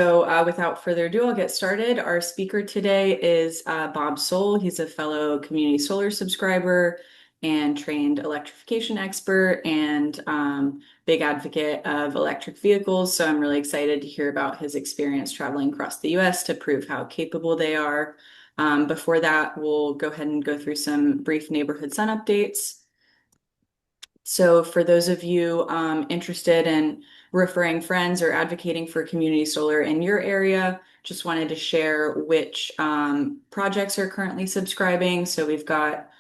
Without further ado, I'll get started. Our speaker today is Bob Soule. He's a fellow community solar subscriber and trained electrification expert and big advocate of electric vehicles. So I'm really excited to hear about his experience traveling across the US to prove how capable they are. Before that, we'll go ahead and go through some brief neighborhood sun updates. So for those of you interested in referring friends or advocating for community solar in your area, just wanted to share which projects are currently subscribing. So we've got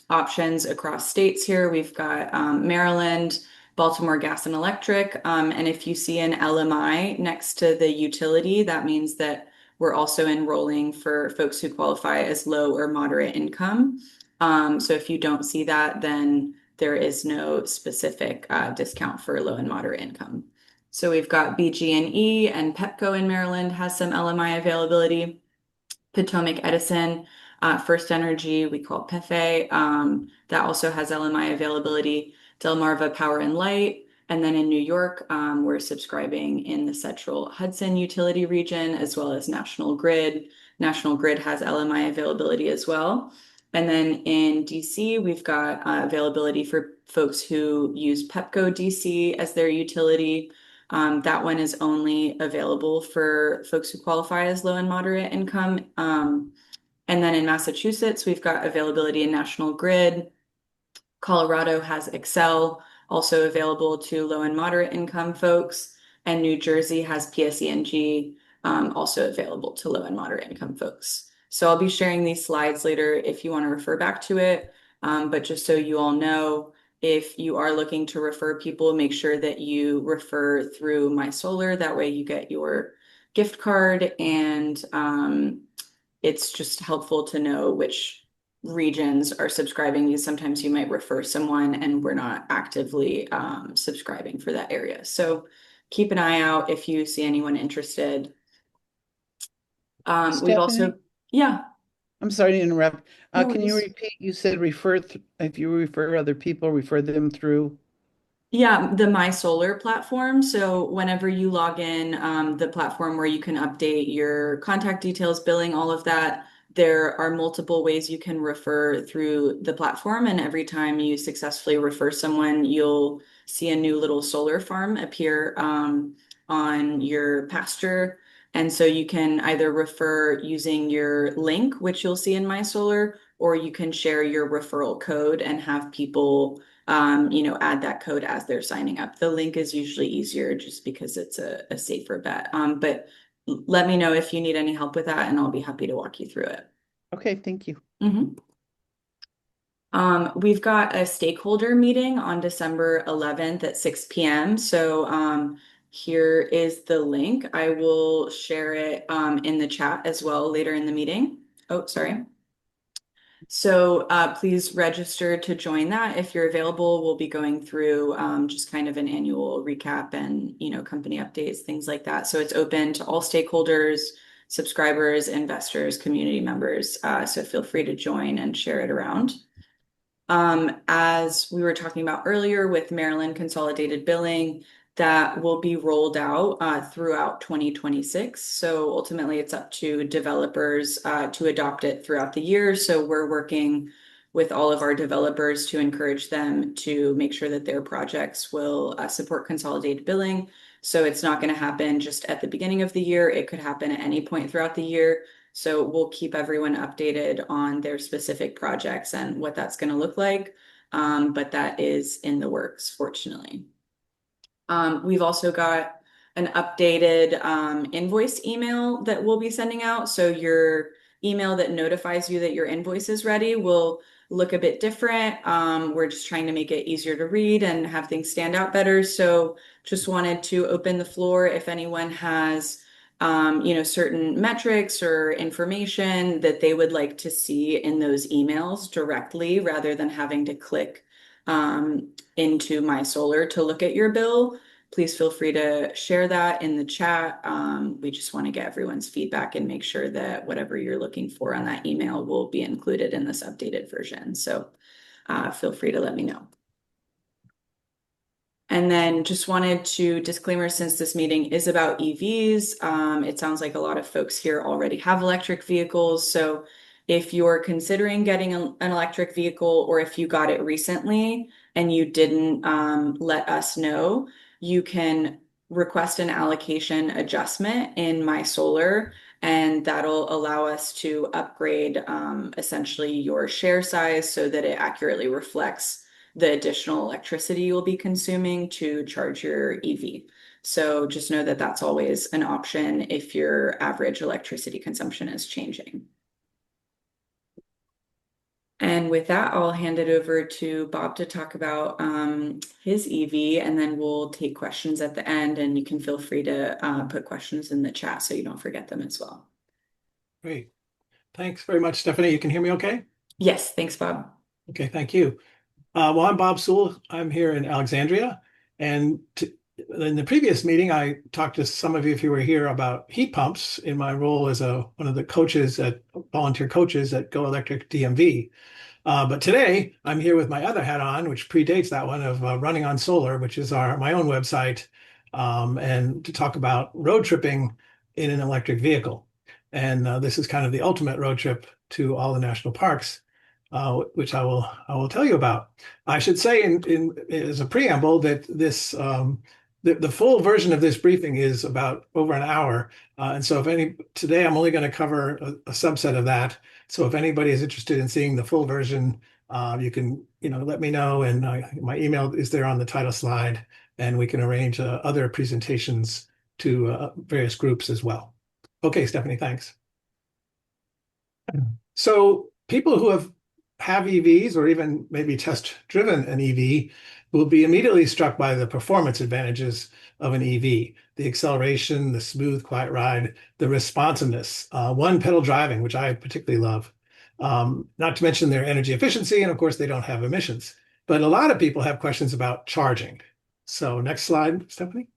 options across states here. We've got Maryland, Baltimore Gas and Electric. And if you see an LMI next to the utility, that means that we're also enrolling for folks who qualify as low or moderate income. So if you don't see that, then there is no specific discount for low and moderate income. So we've got BG&E and Pepco in Maryland has some LMI availability. Potomac Edison, First Energy, we call PEFE, that also has LMI availability. Delmarva Power and Light. And then in New York, we're subscribing in the Central Hudson utility region as well as National Grid. National Grid has LMI availability as well. And then in DC, we've got availability for folks who use Pepco DC as their utility. That one is only available for folks who qualify as low and moderate income. And then in Massachusetts, we've got availability in National Grid. Colorado has Excel, also available to low and moderate income folks. And New Jersey has PSENG, also available to low and moderate income folks. So I'll be sharing these slides later if you want to refer back to it. But just so you all know, if you are looking to refer people, make sure that you refer through My Solar. That way you get your gift card, and it's just helpful to know which regions are subscribing. Because sometimes you might refer someone and we're not actively subscribing for that area. So keep an eye out if you see anyone interested. We've also, Stephanie, yeah, I'm sorry to interrupt. no Can you worries. repeat? You said if you refer other people, refer them through. Yeah, the My Solar platform. So whenever you log in, the platform where you can update your contact details, billing, all of that, there are multiple ways you can refer through the platform. And every time you successfully refer someone, you'll see a new little solar farm appear on your pasture. And so you can either refer using your link, which you'll see in My Solar, or you can share your referral code and have people add that code as they're signing up. The link is usually easier just because it's a safer bet. But let me know if you need any help with that, and I'll be happy to walk you through it. Okay, thank you. Mhm. We've got a stakeholder meeting on December 11th at 6 p.m. So here is the link. I will share it in the chat as well later in the meeting. Oh, sorry. So please register to join that if you're available. We'll be going through just kind of an annual recap and company updates, things like that. So it's open to all stakeholders, subscribers, investors, community members. So feel free to join and share it around. As we were talking about earlier with Maryland Consolidated Billing, that will be rolled out throughout 2026. So ultimately, it's up to developers to adopt it throughout the year. So we're working with all of our developers to encourage them to make sure that their projects will support consolidated billing. So it's not going to happen just at the beginning of the year. It could happen at any point throughout the year. So we'll keep everyone updated on their specific projects and what that's going to look like. But that is in the works, fortunately. We've also got an updated invoice email that we'll be sending out. So your email that notifies you that your invoice is ready will look a bit different. We're just trying to make it easier to read and have things stand out better. So just wanted to open the floor if anyone has certain metrics or information that they would like to see in those emails directly rather than having to click into My Solar to look at your bill. Please feel free to share that in the chat. We just want to get everyone's feedback and make sure that whatever you're looking for on that email will be included in this updated version. So feel free to let me know. And then just wanted to disclaimer since this meeting is about EVs, it sounds like a lot of folks here already have electric vehicles. So if you're considering getting an electric vehicle or if you got it recently and you didn't let us know, you can request an allocation adjustment in My Solar, and that'll allow us to upgrade essentially your share size so that it accurately reflects the additional electricity you'll be consuming to charge your EV. So just know that that's always an option if your average electricity consumption is changing. And with that, I'll hand it over to Bob to talk about his EV, and then we'll take questions at the end, and you can feel free to put questions in the chat so you don't forget them as well. Great. Thanks very much, Stephanie. You can hear me okay? Yes, thanks, Bob. Okay, thank you. Well, I'm Bob Soule. I'm here in Alexandria. And in the previous meeting, I talked to some of you, if you were here, about heat pumps in my role as one of the volunteer coaches at Go Electric DMV. But today I'm here with my other hat on, which predates that one of running on solar, which is my own website, and to talk about road tripping in an electric vehicle. And this is kind of the ultimate road trip to all the national parks, which I will tell you about. I should say as a preamble that the full version of this briefing is about over an hour. And so today I'm only going to cover a subset of that. So if anybody is interested in seeing the full version, you can, let me know. And my email is there on the title slide, and we can arrange other presentations to various groups as well. Okay, Stephanie, thanks. So people who have EVs or even maybe test driven an EV will be immediately struck by the performance advantages of an EV, the acceleration, the smooth, quiet ride, the responsiveness, one pedal driving, which I particularly love, not to mention their energy efficiency. And of course, they don't have emissions. But a lot of people have questions about charging. So next slide, Stephanie.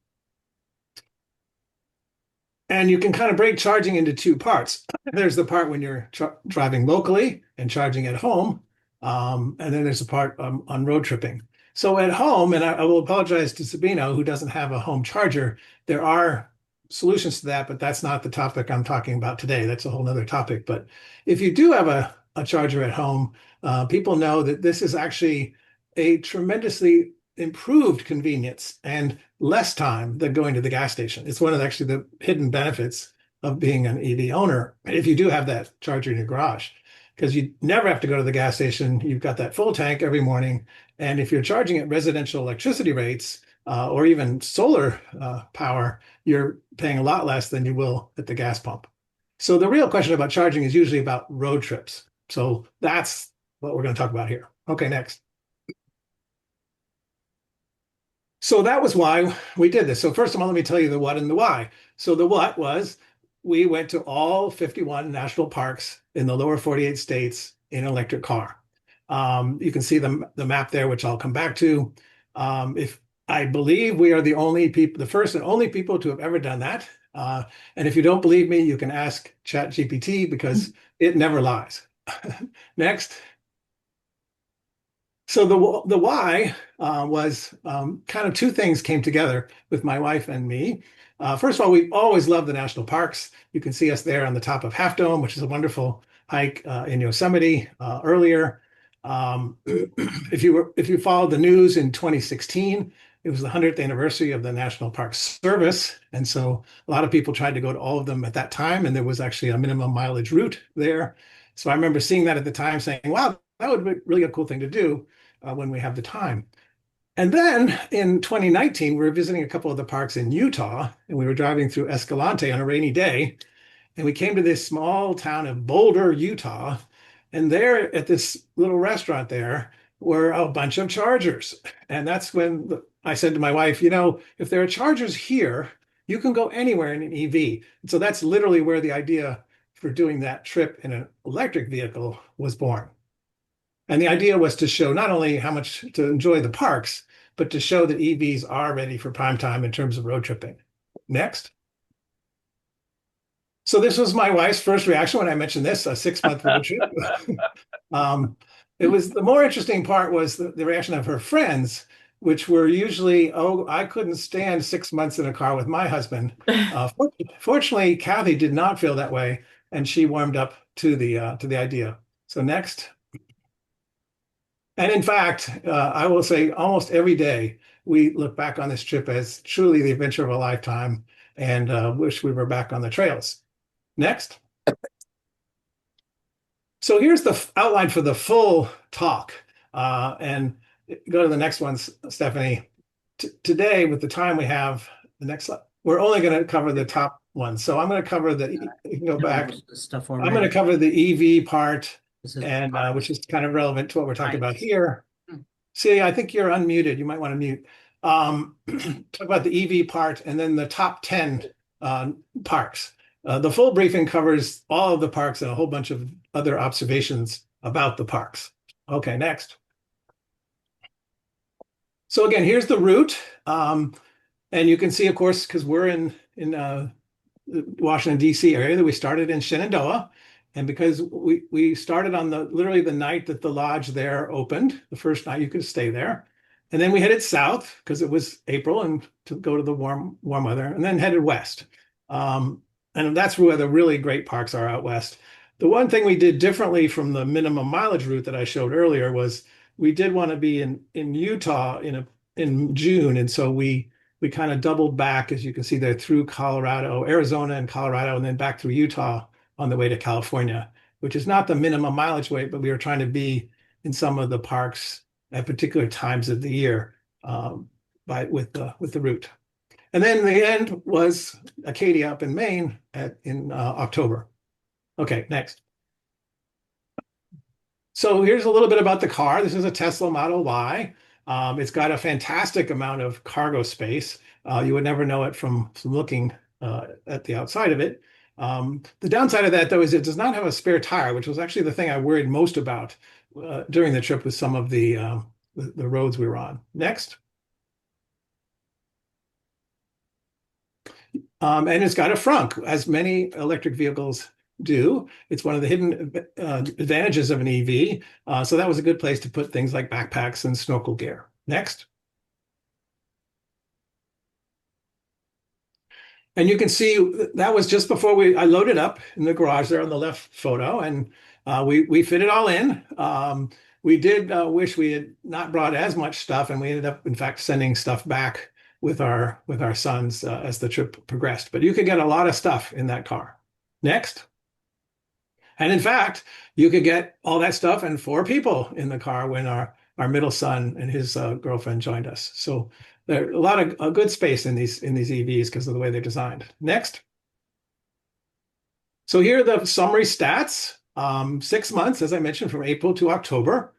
And you can kind of break charging into two parts. There's the part when you're driving locally and charging at home. And then there's a part on road tripping. So at home, and I will apologize to Sabino, who doesn't have a home charger, there are solutions to that, but that's not the topic I'm talking about today. That's a whole other topic. But if you do have a charger at home, people know that this is actually a tremendously improved convenience and less time than going to the gas station. It's one of the hidden benefits of being an EV owner, if you do have that charger in your garage, because you never have to go to the gas station. You've got that full tank every morning. And if you're charging at residential electricity rates or even solar power, you're paying a lot less than you will at the gas pump. So the real question about charging is usually about road trips. So that's what we're going to talk about here. Okay, next. So that was why we did this. So first of all, let me tell you the what and the why. So the what was we went to all 51 national parks in the lower 48 states in an electric car. You can see the map there, which I'll come back to. If I believe we are the first and only people to have ever done that. And if you don't believe me, you can ask ChatGPT because it never lies. Next. So the why was kind of two things came together with my wife and me. First of all, we always love the national parks. You can see us there on the top of Half Dome, which is a wonderful hike in Yosemite earlier. If you followed the news in 2016, it was the 100th anniversary of the National Park Service. And so a lot of people tried to go to all of them at that time, and there was actually a minimum mileage route there. So I remember seeing that at the time saying, wow, that would be really a cool thing to do when we have the time. And then in 2019, we were visiting a couple of the parks in Utah, and we were driving through Escalante on a rainy day. And we came to this small town of Boulder, Utah. And there at this little restaurant there were a bunch of chargers. And that's when I said to my wife, if there are chargers here, you can go anywhere in an EV. And so that's literally where the idea for doing that trip in an electric vehicle was born. And the idea was to show not only how much to enjoy the parks, but to show that EVs are ready for prime time in terms of road tripping. Next. So this was my wife's first reaction when I mentioned this, a 6-month road trip. It was the more interesting part was the reaction of her friends which were usually, oh, I couldn't stand 6 months in a car with my husband. Fortunately, Kathy did not feel that way, and she warmed up to the idea. So next. And in fact, I will say almost every day we look back on this trip as truly the adventure of a lifetime and wish we were back on the trails. Next. So here's the outline for the full talk. And go to the next one, Stephanie. Today, with the time we have, the next slide, we're only going to cover the top ones. So I'm going to cover you can go back. Stuff I'm going already. to cover the EV part, This is and part. which is kind of relevant to what we're talking Right. about here. Hmm. See, I think you're unmuted. You might want to mute. Talk about the EV part and then the top 10 parks. The full briefing covers all of the parks and a whole bunch of other observations about the parks. Okay, next. So again, here's the route. And you can see, of course, because we're in the Washington, D.C. area, that we started in Shenandoah. And because we started on literally the night that the lodge there opened, the first night you could stay there. And then we headed south because it was April and to go to the warm weather, and then headed west. And that's where the really great parks are out west. The one thing we did differently from the minimum mileage route that I showed earlier was we did want to be in Utah in June, and so we kind of doubled back, as you can see there, through Colorado, Arizona, and Colorado, and then back through Utah on the way to California, which is not the minimum mileage weight, but we were trying to be in some of the parks at particular times of the year with the route. And then the end was Acadia up in Maine in October. Okay, next. So here's a little bit about the car. This is a Tesla Model Y. It's got a fantastic amount of cargo space. You would never know it from looking at the outside of it. The downside of that, though, is it does not have a spare tire, which was actually the thing I worried most about during the trip with some of the roads we were on. Next. And it's got a frunk, as many electric vehicles do. It's one of the hidden advantages of an EV. So that was a good place to put things like backpacks and snorkel gear. Next. And you can see that was just before I loaded up in the garage there on the left photo, and we fit it all in. We did wish we had not brought as much stuff, and we ended up, in fact, sending stuff back with our sons as the trip progressed. But you could get a lot of stuff in that car. Next. And in fact, you could get all that stuff and 4 people in the car when our middle son and his girlfriend joined us. So there's a lot of good space in these EVs because of the way they're designed. Next. So here are the summary stats. 6 months, as I mentioned, from April to October,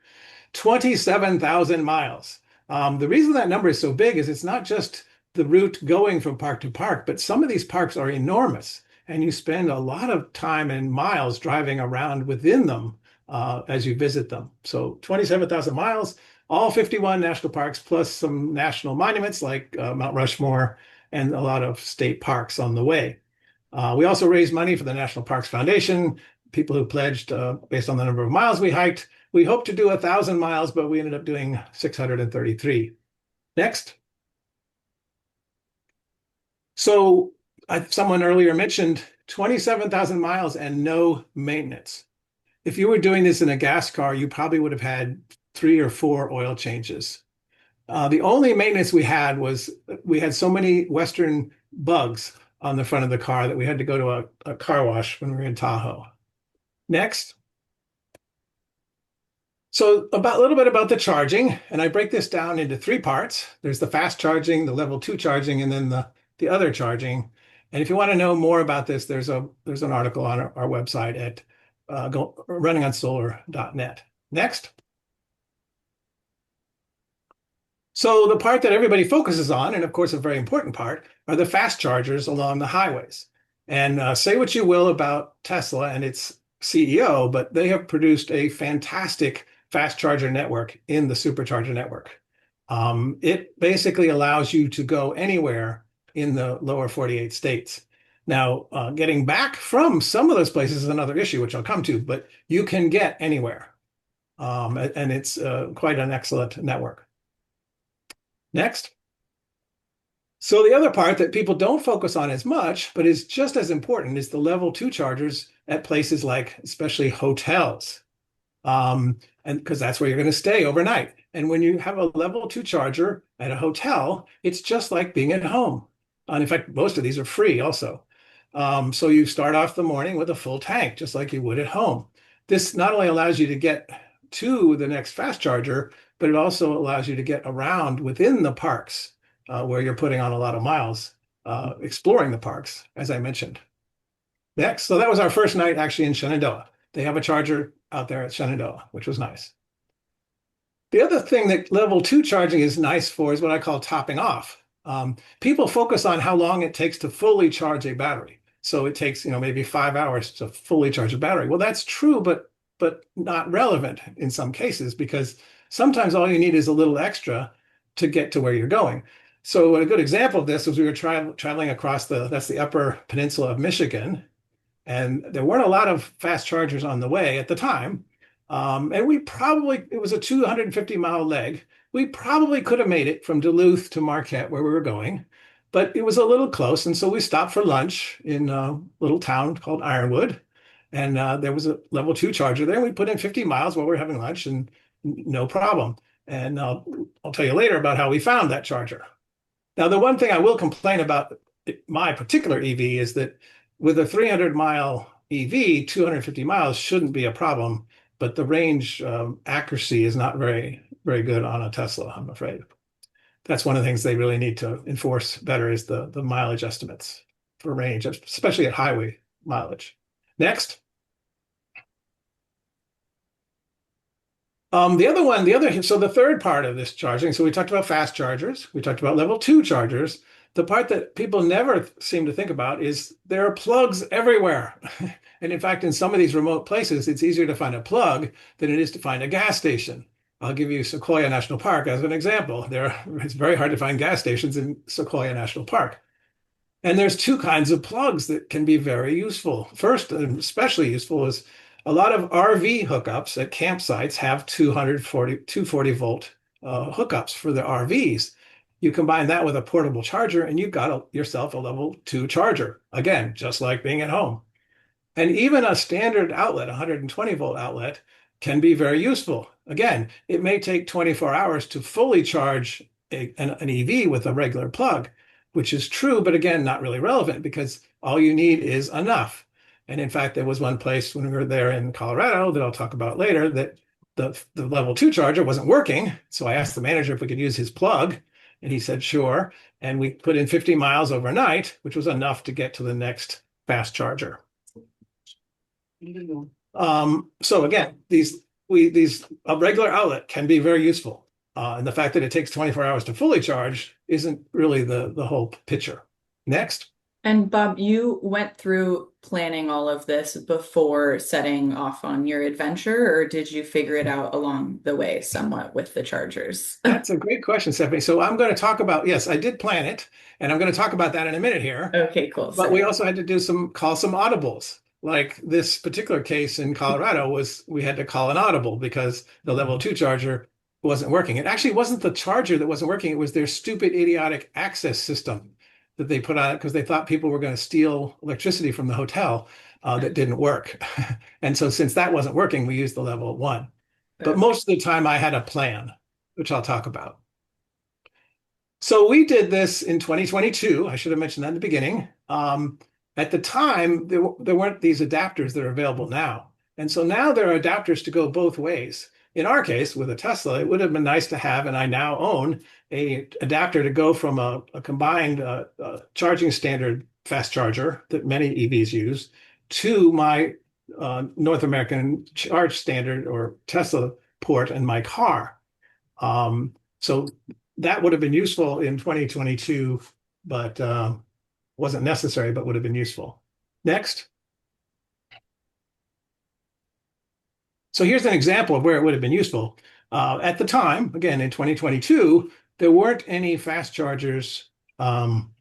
27,000 miles. The reason that number is so big is it's not just the route going from park to park, but some of these parks are enormous, and you spend a lot of time and miles driving around within them as you visit them. So 27,000 miles, all 51 national parks, plus some national monuments like Mount Rushmore and a lot of state parks on the way. We also raised money for the National Parks Foundation, people who pledged based on the number of miles we hiked. We hoped to do 1,000 miles, but we ended up doing 633. Next. So someone earlier mentioned 27,000 miles and no maintenance. If you were doing this in a gas car, you probably would have had 3 or 4 oil changes. The only maintenance we had was we had so many Western bugs on the front of the car that we had to go to a car wash when we were in Tahoe. Next. So a little bit about the charging, and I break this down into 3 parts. There's the fast charging, the level 2 charging, and then the other charging. And if you want to know more about this, there's an article on our website at runningonsolar.net. Next. So the part that everybody focuses on, and of course a very important part, are the fast chargers along the highways. And say what you will about Tesla and its CEO, but they have produced a fantastic fast charger network in the supercharger network. It basically allows you to go anywhere in the lower 48 states. Now, getting back from some of those places is another issue, which I'll come to, but you can get anywhere. And it's quite an excellent network. Next. So the other part that people don't focus on as much, but is just as important, is the level 2 chargers at places like especially hotels. And because that's where you're going to stay overnight. And when you have a level 2 charger at a hotel, it's just like being at home. And in fact, most of these are free also. So you start off the morning with a full tank, just like you would at home. This not only allows you to get to the next fast charger, but it also allows you to get around within the parks where you're putting on a lot of miles exploring the parks, as I mentioned. Next, so that was our first night actually in Shenandoah. They have a charger out there at Shenandoah, which was nice. The other thing that level 2 charging is nice for is what I call topping off. People focus on how long it takes to fully charge a battery. So it takes, maybe 5 hours to fully charge a battery. Well, that's true, but not relevant in some cases, because sometimes all you need is a little extra to get to where you're going. So a good example of this was we were traveling across that's the upper peninsula of Michigan, and there weren't a lot of fast chargers on the way at the time. And it was a 250-mile leg. We probably could have made it from Duluth to Marquette, where we were going, but it was a little close. And so we stopped for lunch in a little town called Ironwood. And there was a level 2 charger there. We put in 50 miles while we were having lunch, and no problem. And I'll tell you later about how we found that charger. Now, the one thing I will complain about my particular EV is that with a 300-mile EV, 250 miles shouldn't be a problem, but the range accuracy is not very, very good on a Tesla, I'm afraid. That's one of the things they really need to enforce better, is the mileage estimates for range, especially at highway mileage. Next. So the third part of this charging, so we talked about fast chargers, we talked about level 2 chargers. The part that people never seem to think about is there are plugs everywhere. And in fact, in some of these remote places, it's easier to find a plug than it is to find a gas station. I'll give you Sequoia National Park as an example. It's very hard to find gas stations in Sequoia National Park. And there's two kinds of plugs that can be very useful. First, and especially useful, is a lot of RV hookups at campsites have 240 volt hookups for the RVs. You combine that with a portable charger, and you've got yourself a level 2 charger. Again, just like being at home. And even a standard outlet, 120 volt outlet, can be very useful. Again, it may take 24 hours to fully charge an EV with a regular plug, which is true, but again, not really relevant, because all you need is enough. And in fact, there was one place when we were there in Colorado that I'll talk about later that the level 2 charger wasn't working. So I asked the manager if we could use his plug, and he said, sure. And we put in 50 miles overnight, which was enough to get to the next fast charger. So again, a regular outlet can be very useful. And the fact that it takes 24 hours to fully charge isn't really the whole picture. Next. And Bob, you went through planning all of this before setting off on your adventure, or did you figure it out along the way somewhat with the chargers? That's a great question, Stephanie. So I'm going to talk about, yes, I did plan it, and I'm going to talk about that in a minute here. Okay, cool. But we also had to call some audibles. Like this particular case in Colorado we had to call an audible because the level 2 charger wasn't working. It actually wasn't the charger that wasn't working. It was their stupid, idiotic access system that they put on it because they thought people were going to steal electricity from the hotel that didn't work. And so since that wasn't working, we used the level 1. But most of the time I had a plan, which I'll talk about. So we did this in 2022. I should have mentioned that in the beginning. At the time, there weren't these adapters that are available now. And so now there are adapters to go both ways. In our case, with a Tesla, it would have been nice to have, and I now own, a adapter to go from a combined charging standard fast charger that many EVs use to my North American charge standard or Tesla port in my car. So that would have been useful in 2022, but wasn't necessary, but would have been useful. Next. So here's an example of where it would have been useful. At the time, again, in 2022, there weren't any fast chargers along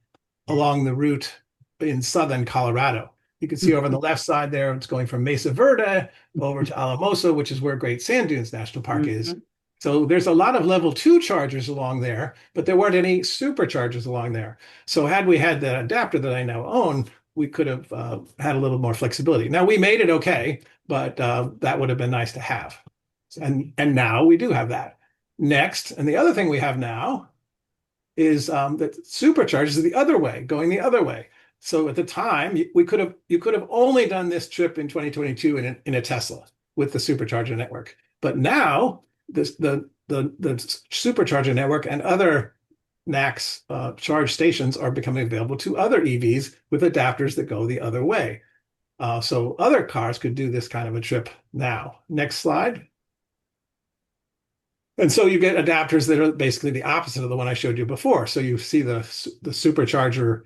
the route in southern Colorado. You can see over on the left side there, it's going from Mesa Verde over to Alamosa, which is where Great Sand Dunes National Park is. So there's a lot of level 2 chargers along there, but there weren't any superchargers along there. So had we had the adapter that I now own, we could have had a little more flexibility. Now we made it okay, but that would have been nice to have. And now we do have that. Next, and the other thing we have now is that superchargers are the other way, going the other way. So at the time, you could have only done this trip in 2022 in a Tesla with the supercharger network. But now the supercharger network and other NACS charge stations are becoming available to other EVs with adapters that go the other way. So other cars could do this kind of a trip now. Next slide. And so you get adapters that are basically the opposite of the one I showed you before. So you see the supercharger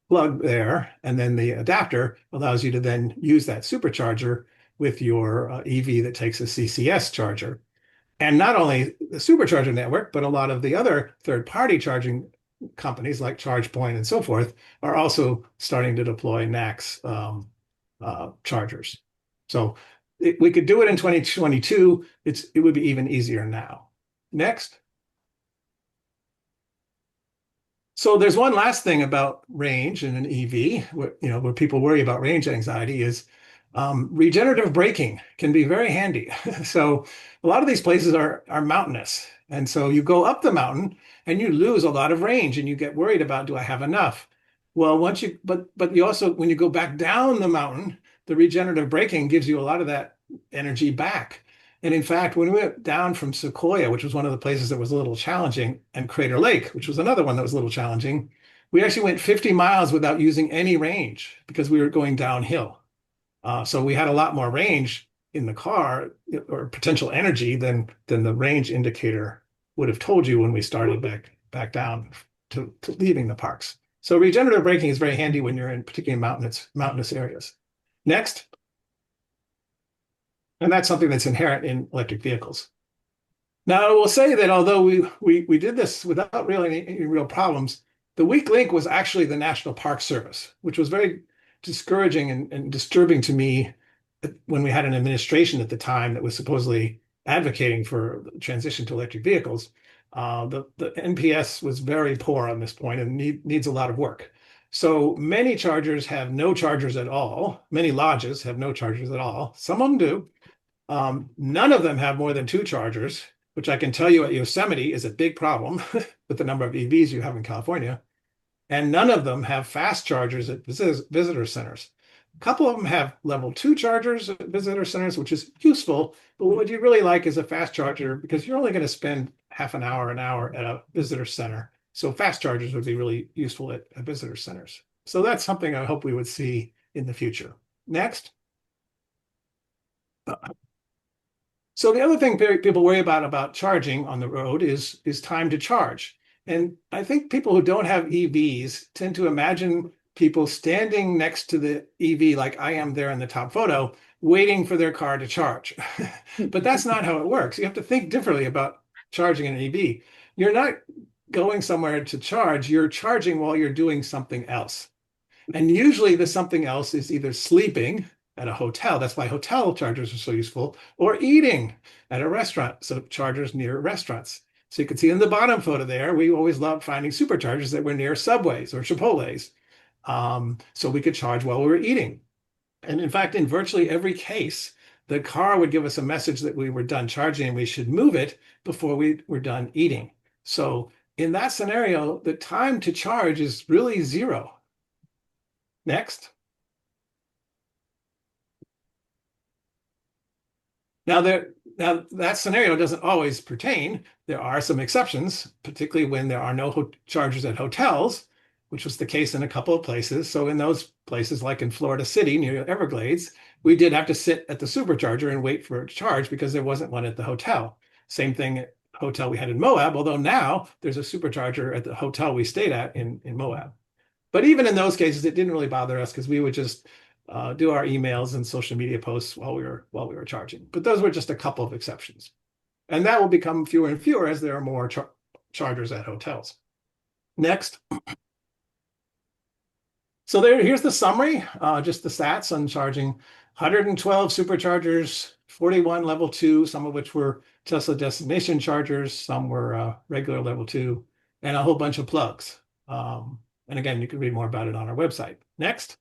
plug there, and then the adapter allows you to then use that supercharger with your EV that takes a CCS charger. And not only the supercharger network, but a lot of the other third-party charging companies like ChargePoint and so forth are also starting to deploy NACS chargers. So we could do it in 2022. It would be even easier now. Next. So there's one last thing about range in an EV, where people worry about range anxiety is regenerative braking can be very handy. So a lot of these places are mountainous. And so you go up the mountain and you lose a lot of range and you get worried about, do I have enough? Well, but you also, when you go back down the mountain, the regenerative braking gives you a lot of that energy back. And in fact, when we went down from Sequoia, which was one of the places that was a little challenging, and Crater Lake, which was another one that was a little challenging, we actually went 50 miles without using any range because we were going downhill. So we had a lot more range in the car or potential energy than the range indicator would have told you when we started back down to leaving the parks. So regenerative braking is very handy when you're in particularly mountainous areas. Next. And that's something that's inherent in electric vehicles. Now, I will say that although we did this without really any real problems, the weak link was actually the National Park Service, which was very discouraging and disturbing to me when we had an administration at the time that was supposedly advocating for the transition to electric vehicles. The NPS was very poor on this point and needs a lot of work. So many chargers have no chargers at all. Many lodges have no chargers at all. Some of them do. None of them have more than 2 chargers, which I can tell you at Yosemite is a big problem with the number of EVs you have in California. And none of them have fast chargers at visitor centers. A couple of them have level 2 chargers at visitor centers, which is useful, but what you really like is a fast charger because you're only going to spend half an hour at a visitor center. So fast chargers would be really useful at visitor centers. So that's something I hope we would see in the future. Next. So the other thing people worry about charging on the road is time to charge. And I think people who don't have EVs tend to imagine people standing next to the EV like I am there in the top photo, waiting for their car to charge. But that's not how it works. You have to think differently about charging an EV. You're not going somewhere to charge, you're charging while you're doing something else. And usually the something else is either sleeping at a hotel. That's why hotel chargers are so useful, or eating at a restaurant. So chargers near restaurants. So you can see in the bottom photo there, we always loved finding superchargers that were near Subways or Chipotle's. So we could charge while we were eating. And in fact, in virtually every case, the car would give us a message that we were done charging and we should move it before we were done eating. So in that scenario, the time to charge is really 0. Next. Now that scenario doesn't always pertain. There are some exceptions, particularly when there are no chargers at hotels, which was the case in a couple of places. So in those places, like in Florida City near Everglades, we did have to sit at the supercharger and wait for a charge because there wasn't one at the hotel. Same thing at the hotel we had in Moab, although now there's a supercharger at the hotel we stayed at in Moab. But even in those cases, it didn't really bother us because we would just do our emails and social media posts while we were charging. But those were just a couple of exceptions. And that will become fewer and fewer as there are more chargers at hotels. Next. So here's the summary, just the stats on charging. 112 superchargers 41 level 2, some of which were Tesla destination chargers, some were regular level 2, and a whole bunch of plugs. And again, you can read more about it on our website. Next.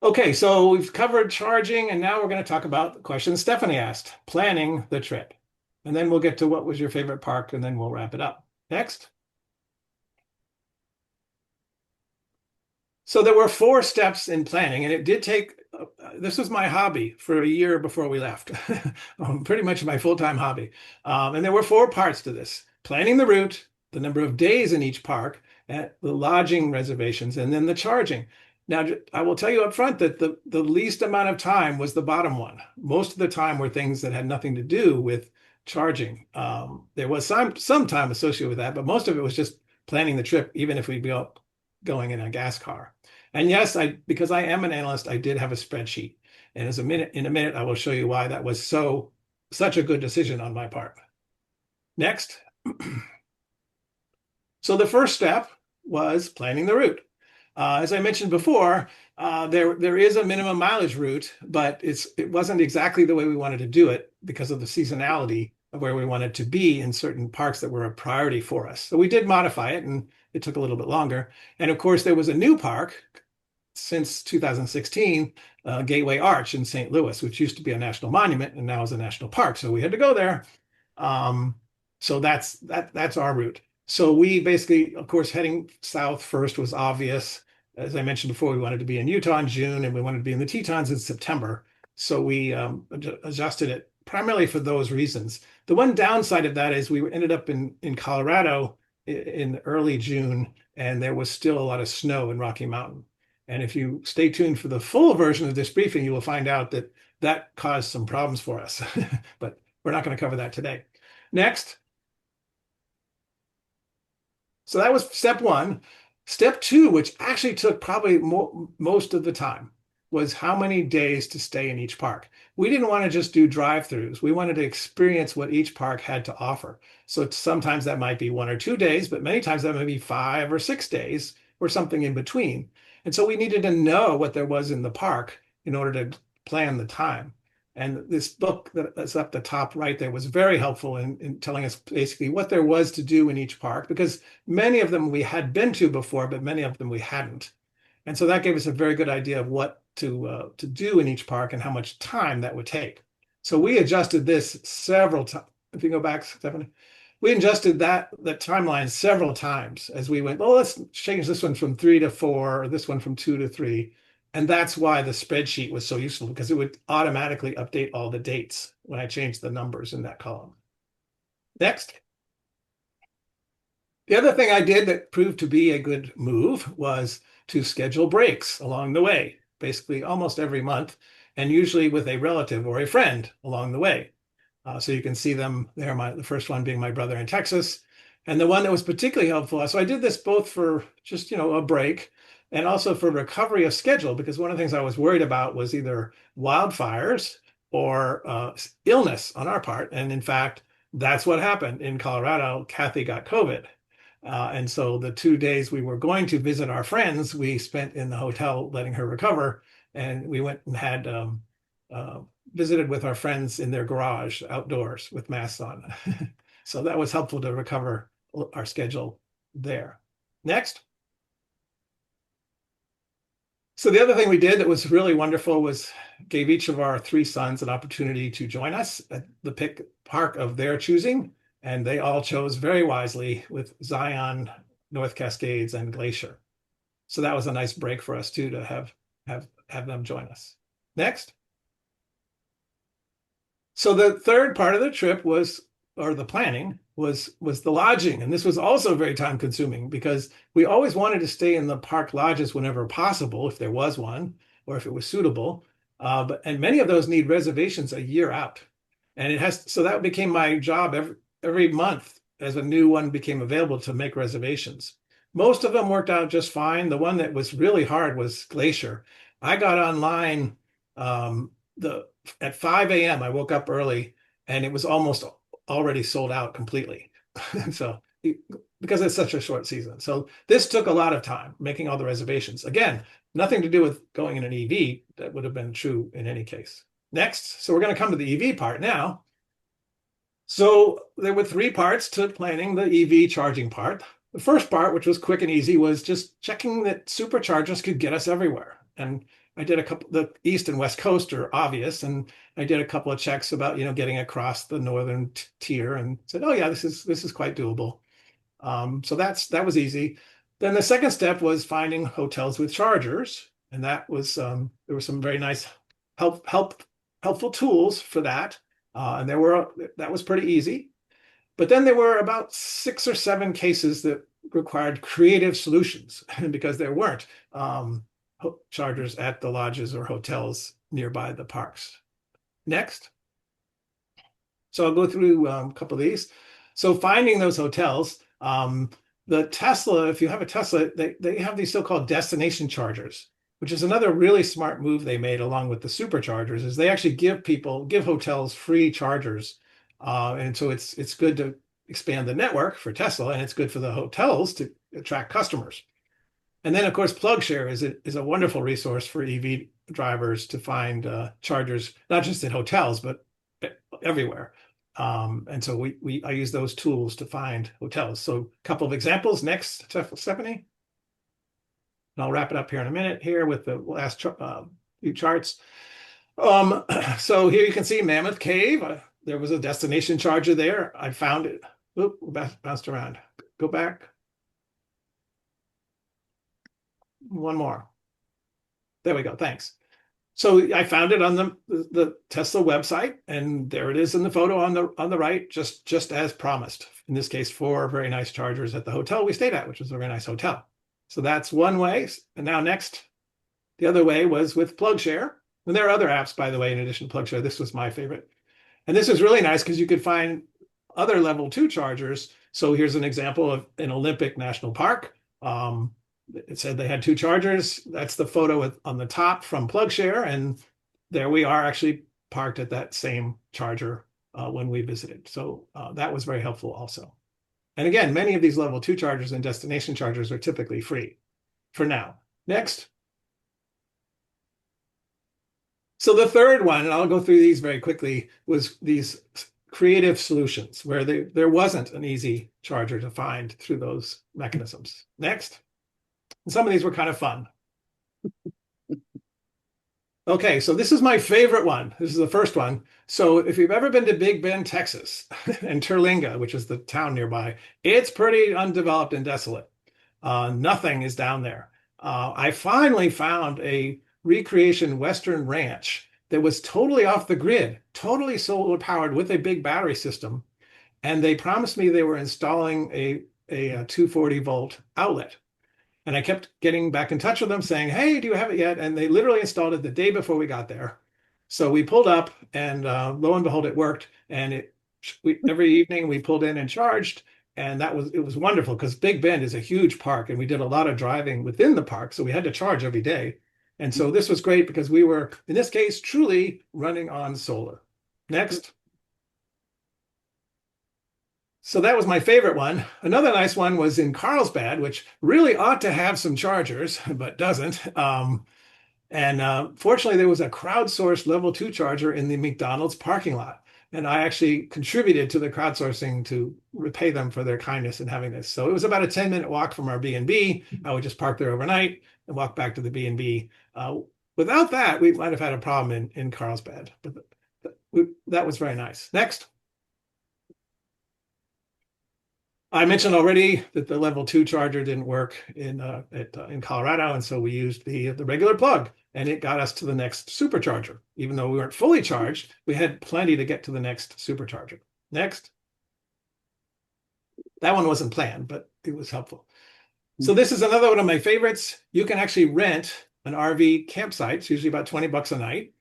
Okay, so we've covered charging, and now we're going to talk about the question Stephanie asked, planning the trip. And then we'll get to what was your favorite park, and then we'll wrap it up. Next. So there were 4 steps in planning, and it did take, this was my hobby for a year before we left, pretty much my full-time hobby. And there were 4 parts to this: planning the route, the number of days in each park, and the lodging reservations, and then the charging. Now, I will tell you up front that the least amount of time was the bottom one. Most of the time were things that had nothing to do with charging. There was some time associated with that, but most of it was just planning the trip, even if we'd be going in a gas car. And yes, because I am an analyst, I did have a spreadsheet. And in a minute, I will show you why that was such a good decision on my part. Next. So the first step was planning the route. As I mentioned before, there is a minimum mileage route, but it wasn't exactly the way we wanted to do it because of the seasonality of where we wanted to be in certain parks that were a priority for us. So we did modify it, and it took a little bit longer. And of course, there was a new park since 2016, Gateway Arch in St. Louis, which used to be a national monument and now is a national park. So we had to go there. So that's our route. So we basically, of course, heading south first was obvious. As I mentioned before, we wanted to be in Utah in June, and we wanted to be in the Tetons in September. So we adjusted it primarily for those reasons. The one downside of that is we ended up in Colorado in early June, and there was still a lot of snow in Rocky Mountain. And if you stay tuned for the full version of this briefing, you will find out that that caused some problems for us. But we're not going to cover that today. Next. So that was step 1. Step 2, which actually took probably most of the time, was how many days to stay in each park. We didn't want to just do drive-throughs. We wanted to experience what each park had to offer. So sometimes that might be 1 or 2 days, but many times that might be 5 or 6 days or something in between. And so we needed to know what there was in the park in order to plan the time. And this book that's up the top right there was very helpful in telling us basically what there was to do in each park, because many of them we had been to before, but many of them we hadn't. And so that gave us a very good idea of what to do in each park and how much time that would take. So we adjusted this several times. If you go back, Stephanie, we adjusted that timeline several times as we went, well, let's change this one from 3 to 4, or this one from 2 to 3. And that's why the spreadsheet was so useful, because it would automatically update all the dates when I changed the numbers in that column. Next. The other thing I did that proved to be a good move was to schedule breaks along the way, basically almost every month, and usually with a relative or a friend along the way. So you can see them there, the first one being my brother in Texas. And the one that was particularly helpful, so I did this both for just, a break and also for recovery of schedule, because one of the things I was worried about was either wildfires or illness on our part. And in fact, that's what happened in Colorado. Kathy got COVID. And so the 2 days we were going to visit our friends, we spent in the hotel letting her recover. And we went and had visited with our friends in their garage outdoors with masks on. So that was helpful to recover our schedule there. Next. So the other thing we did that was really wonderful was gave each of our 3 sons an opportunity to join us at the park of their choosing. And they all chose very wisely with Zion, North Cascades, and Glacier. So that was a nice break for us too, to have them join us. Next. So the third part of the trip the planning was the lodging. And this was also very time consuming, because we always wanted to stay in the park lodges whenever possible, if there was one, or if it was suitable. And many of those need reservations a year out. And so that became my job every month as a new one became available to make reservations. Most of them worked out just fine. The one that was really hard was Glacier. I got online at 5 a.m. I woke up early, and it was almost already sold out completely. So because it's such a short season. So this took a lot of time making all the reservations. Again, nothing to do with going in an EV. That would have been true in any case. Next, so we're going to come to the EV part now. So there were three parts to planning the EV charging part. The first part, which was quick and easy, was just checking that superchargers could get us everywhere. And I did a couple, the East and West Coast are obvious. And I did a couple of checks about, getting across the northern tier and said, oh yeah, this is quite doable. So that was easy. Then the second step was finding hotels with chargers. And that was, there were some very nice helpful tools for that. And that was pretty easy. But then there were about 6 or 7 cases that required creative solutions because there weren't chargers at the lodges or hotels nearby the parks. Next. So I'll go through a couple of these. So finding those hotels, the Tesla, if you have a Tesla, they have these so-called destination chargers, which is another really smart move they made along with the superchargers, is they actually give hotels free chargers. And so it's good to expand the network for Tesla, and it's good for the hotels to attract customers. And then, of course, PlugShare is a wonderful resource for EV drivers to find chargers, not just in hotels, but everywhere. And so I use those tools to find hotels. So a couple of examples. Next, Stephanie. And I'll wrap it up here in a minute here with the last few charts. So here you can see Mammoth Cave. There was a destination charger there. I found it. Oop, bounced around. Go back. One more. There we go. Thanks. So I found it on the Tesla website, and there it is in the photo on the right, just as promised. In this case, 4 very nice chargers at the hotel we stayed at, which was a very nice hotel. So that's one way. And now next, the other way was with PlugShare. And there are other apps, by the way, in addition to PlugShare. This was my favorite. And this is really nice because you could find other level 2 chargers. So here's an example of an Olympic National Park. It said they had 2 chargers. That's the photo on the top from PlugShare. And there we are actually parked at that same charger when we visited. So that was very helpful also. And again, many of these level 2 chargers and destination chargers are typically free for now. Next. So the third one, and I'll go through these very quickly, was these creative solutions where there wasn't an easy charger to find through those mechanisms. Next. And some of these were kind of fun. Okay, so this is my favorite one. This is the first one. So if you've ever been to Big Bend, Texas, and Terlinga, which is the town nearby, it's pretty undeveloped and desolate. Nothing is down there. I finally found a Recreation Western Ranch that was totally off the grid, totally solar powered with a big battery system. And they promised me they were installing a 240 volt outlet. And I kept getting back in touch with them saying, hey, do you have it yet? And they literally installed it the day before we got there. So we pulled up and lo and behold, it worked. And every evening we pulled in and charged. And it was wonderful because Big Bend is a huge park and we did a lot of driving within the park. So we had to charge every day. And so this was great because we were, in this case, truly running on solar. Next. So that was my favorite one. Another nice one was in Carlsbad, which really ought to have some chargers, but doesn't. Fortunately, there was a crowdsourced level 2 charger in the McDonald's parking lot. And I actually contributed to the crowdsourcing to repay them for their kindness in having this. So it was about a 10-minute walk from our B&B. I would just park there overnight and walk back to the B&B. Without that, we might have had a problem in Carlsbad. But that was very nice. Next. I mentioned already that the level 2 charger didn't work in Colorado, and so we used the regular plug, and it got us to the next supercharger. Even though we weren't fully charged, we had plenty to get to the next supercharger. Next. That one wasn't planned, but it was helpful. So this is another one of my favorites. You can actually rent an RV campsite. It's usually about $20 a night.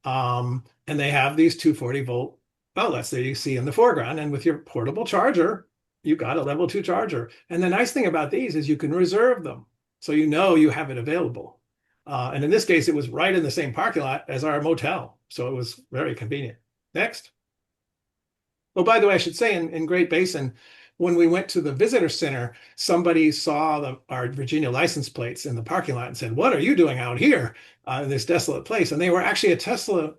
And they have these 240 volt outlets that you see in the foreground. And with your portable charger, you got a level 2 charger. And the nice thing about these is you can reserve them. So you know you have it available. And in this case, it was right in the same parking lot as our motel. So it was very convenient. Next. Oh, by the way, I should say in Great Basin, when we went to the visitor center, somebody saw our Virginia license plates in the parking lot and said, "What are you doing out here in this desolate place?" And they were actually a Tesla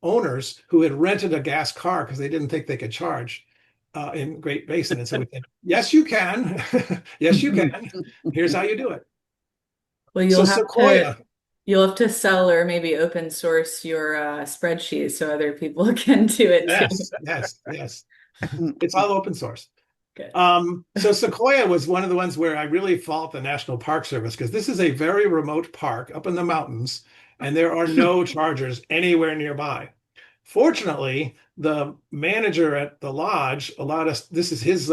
owners who had rented a gas car because they didn't think they could charge in Great Basin. And so we said, "Yes, you can. Yes, you can. Here's how you do it." Well, So Sequoia. you'll have to sell or maybe open source your spreadsheet so other people can do it too. Yes, yes, yes. It's all open source. Good. So Sequoia was one of the ones where I really fault the National Park Service because this is a very remote park up in the mountains, and there are no chargers anywhere nearby. Fortunately, the manager at the lodge allowed us. This is his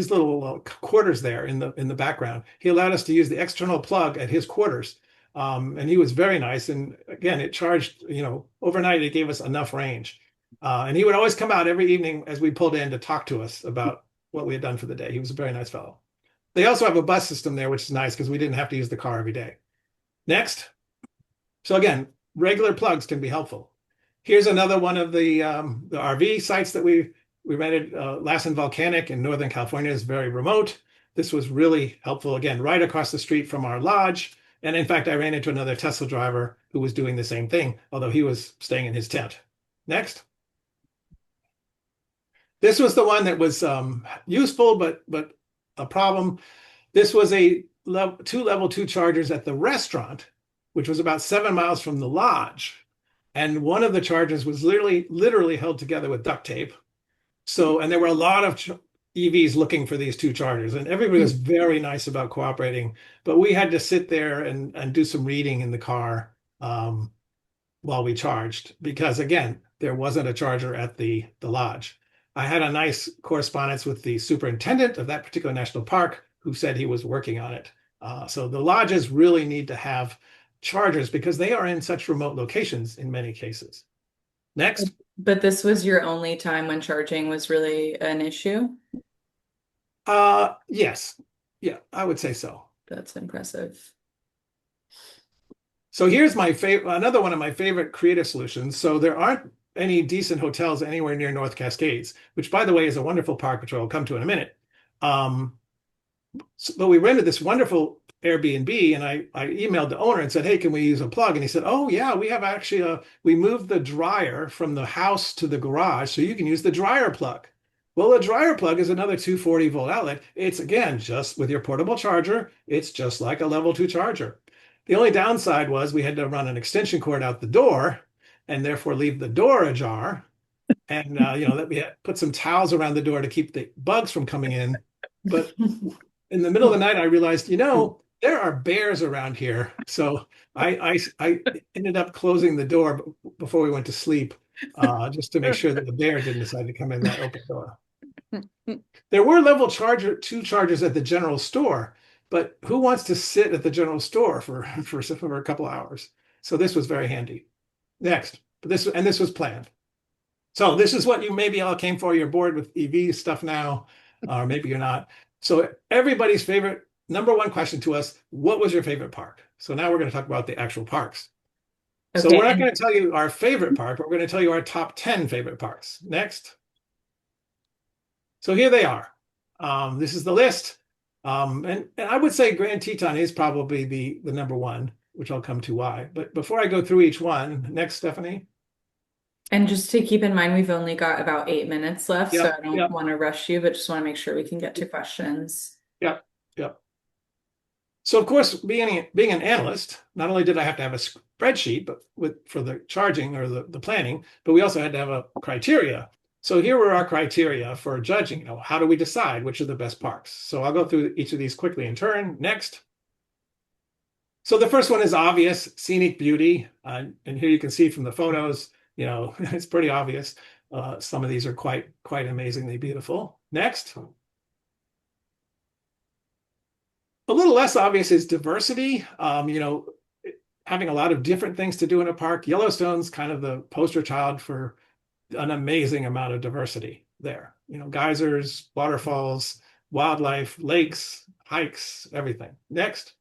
little quarters there in the background. He allowed us to use the external plug at his quarters, and he was very nice. And again, it charged. Overnight it gave us enough range. And he would always come out every evening as we pulled in to talk to us about what we had done for the day. He was a very nice fellow. They also have a bus system there, which is nice because we didn't have to use the car every day. Next. So again, regular plugs can be helpful. Here's another one of the RV sites that we rented. Lassen Volcanic in Northern California is very remote. This was really helpful. Again, right across the street from our lodge. And in fact, I ran into another Tesla driver who was doing the same thing, although he was staying in his tent. Next. This was the one that was useful, but a problem. This was two level 2 chargers at the restaurant, which was about 7 miles from the lodge. And one of the chargers was literally held together with duct tape. And there were a lot of EVs looking for these 2 chargers, and everybody was very nice about cooperating. But we had to sit there and do some reading in the car while we charged because, again, there wasn't a charger at the lodge. I had a nice correspondence with the superintendent of that particular national park who said he was working on it. So the lodges really need to have chargers because they are in such remote locations in many cases. Next. But this was your only time when charging was really an issue? Yes. Yeah, I would say so. That's impressive. So here's another one of my favorite creative solutions. So there aren't any decent hotels anywhere near North Cascades, which, by the way, is a wonderful park, which I'll come to in a minute. But we rented this wonderful Airbnb, and I emailed the owner and said, "Hey, can we use a plug?" And he said, "Oh yeah, we have actually we moved the dryer from the house to the garage, so you can use the dryer plug." Well, a dryer plug is another 240-volt outlet. It's, again, just with your portable charger. It's just like a level 2 charger. The only downside was we had to run an extension cord out the door and therefore leave the door ajar. And, that we had put some towels around the door to keep the bugs from coming in. But in the middle of the night, I realized, there are bears around here. So I ended up closing the door before we went to sleep, just to make sure that the bear didn't decide to come in that open door. There were level 2 chargers at the general store, but who wants to sit at the general store for a couple of hours? So this was very handy. Next, this was planned. So this is what you maybe all came for. You're bored with EV stuff now, or maybe you're not. So everybody's favorite number one question to us: what was your favorite park? So now we're going to talk about the actual parks. Okay. So we're not going to tell you our favorite park, but we're going to tell you our top 10 favorite parks. Next. So here they are. This is the list. And I would say Grand Teton is probably the number one, which I'll come to why. But before I go through each one, next, Stephanie. And just to keep in mind, we've only got about 8 minutes left, so I don't want to rush you, but just want to make sure we can get to questions. Yep. So of course, being an analyst, not only did I have to have a spreadsheet, but for the charging or the planning, but we also had to have a criteria. So here were our criteria for judging. How do we decide which are the best parks? So I'll go through each of these quickly in turn. Next. So the first one is obvious, scenic beauty. And here you can see from the photos, it's pretty obvious. Some of these are quite amazingly beautiful. Next. A little less obvious is diversity. Having a lot of different things to do in a park. Yellowstone's kind of the poster child for an amazing amount of diversity there. Geysers, waterfalls, wildlife, lakes, hikes, everything. Next.